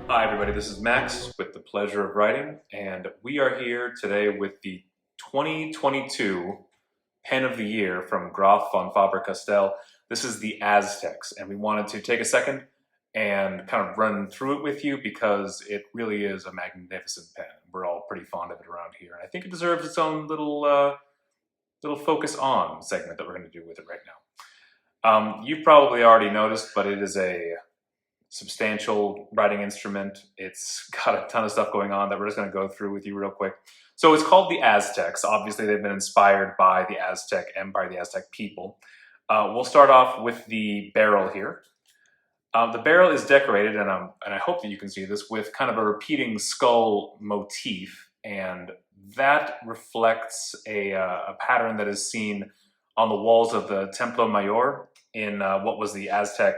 Hi everybody, this is Max with The Pleasure of Writing, and we are here today with the 2022 Pen of the Year from Graf von Faber-Castell. This is the Aztecs, and we wanted to take a second and kind of run through it with you because it really is a magnificent pen. We're all pretty fond of it around here, and I think it deserves its own little focus on segment that we're going to do with it right now. You've probably already noticed, but it is a substantial writing instrument. It's got a ton of stuff going on that we're just going to go through with you real quick. So it's called the Aztecs. Obviously, they've been inspired by the Aztec Empire, the Aztec people. We'll start off with the barrel here. The barrel is decorated, and I hope that you can see this, with kind of a repeating skull motif, and that reflects a pattern that is seen on the walls of the Templo Mayor in what was the Aztec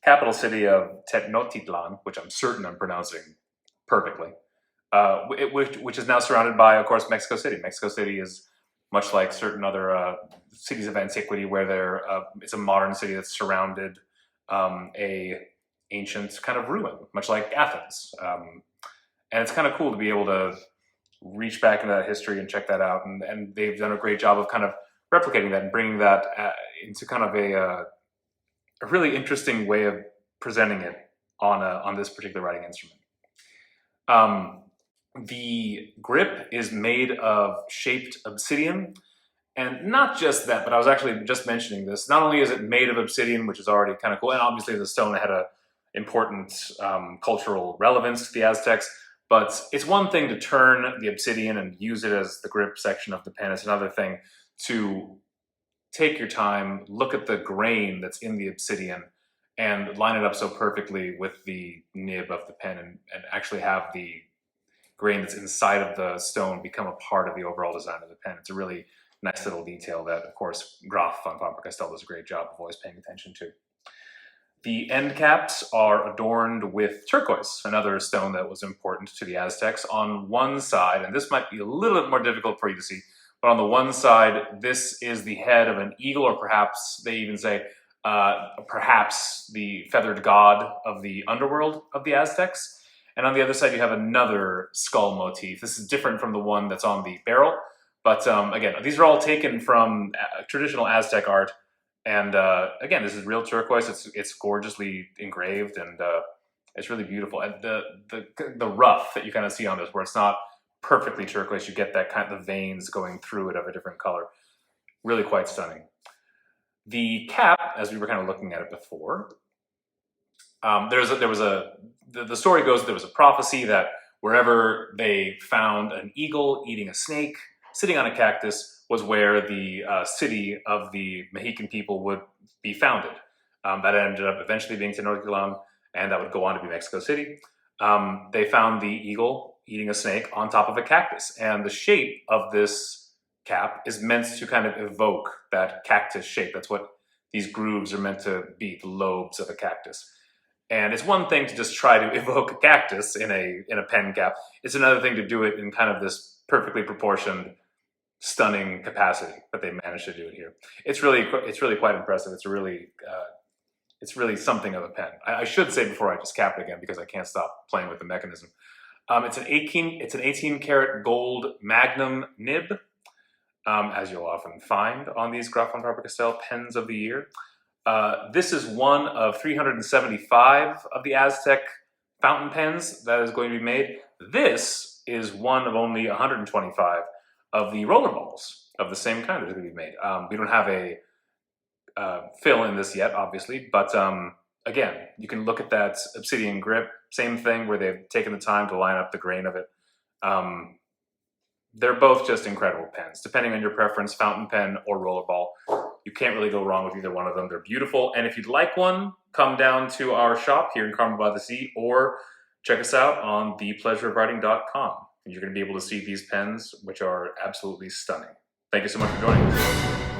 capital city of Tenochtitlan, which I'm certain I'm pronouncing perfectly, which is now surrounded by, of course, Mexico City. Mexico City is much like certain other cities of antiquity, where it's a modern city that's surrounded a ancient kind of ruin, much like Athens. And it's kind of cool to be able to reach back into that history and check that out. And they've done a great job of kind of replicating that and bringing that into kind of a really interesting way of presenting it on this particular writing instrument. The grip is made of shaped obsidian, and not just that, but I was actually just mentioning this. Not only is it made of obsidian, which is already kind of cool, and obviously the stone had an important cultural relevance to the Aztecs, but it's one thing to turn the obsidian and use it as the grip section of the pen. It's another thing to take your time, look at the grain that's in the obsidian, and line it up so perfectly with the nib of the pen, and actually have the grain that's inside of the stone become a part of the overall design of the pen. It's a really nice little detail that, of course, Graf von Faber-Castell does a great job of always paying attention to. The end caps are adorned with turquoise, another stone that was important to the Aztecs. On one side, and this might be a little bit more difficult for you to see, but on the one side, this is the head of an eagle, or perhaps they even say perhaps the feathered god of the underworld of the Aztecs. And on the other side, you have another skull motif. This is different from the one that's on the barrel. But again, these are all taken from traditional Aztec art. And again, this is real turquoise. It's gorgeously engraved, and it's really beautiful. And the rough that you kind of see on this, where it's not perfectly turquoise, you get that kind of the veins going through it of a different color. Really quite stunning. The cap, as we were kind of looking at it before, the story goes there was a prophecy that wherever they found an eagle eating a snake sitting on a cactus was where the city of the Mexican people would be founded. That ended up eventually being Tenochtitlan, and that would go on to be Mexico City. They found the eagle eating a snake on top of a cactus, and the shape of this cap is meant to kind of evoke that cactus shape. That's what these grooves are meant to be, the lobes of a cactus. And it's one thing to just try to evoke a cactus in a pen cap. It's another thing to do it in kind of this perfectly proportioned, stunning capacity, but they managed to do it here. It's really quite impressive. It's really something of a pen. I should say before I just cap it again, because I can't stop playing with the mechanism. It's an 18 karat gold magnum nib, as you'll often find on these Graf von Faber-Castell pens of the year. This is one of 375 of the Aztec fountain pens that is going to be made. This is one of only 125 of the rollerballs of the same kind that are going to be made. We don't have a fill in this yet, obviously, but again, you can look at that obsidian grip, same thing, where they've taken the time to line up the grain of it. They're both just incredible pens, depending on your preference, fountain pen or rollerball. You can't really go wrong with either one of them. They're beautiful, and if you'd like one, come down to our shop here in Carmel by the Sea, or check us out on thepleasureofwriting.com. And you're going to be able to see these pens, which are absolutely stunning. Thank you so much for joining us.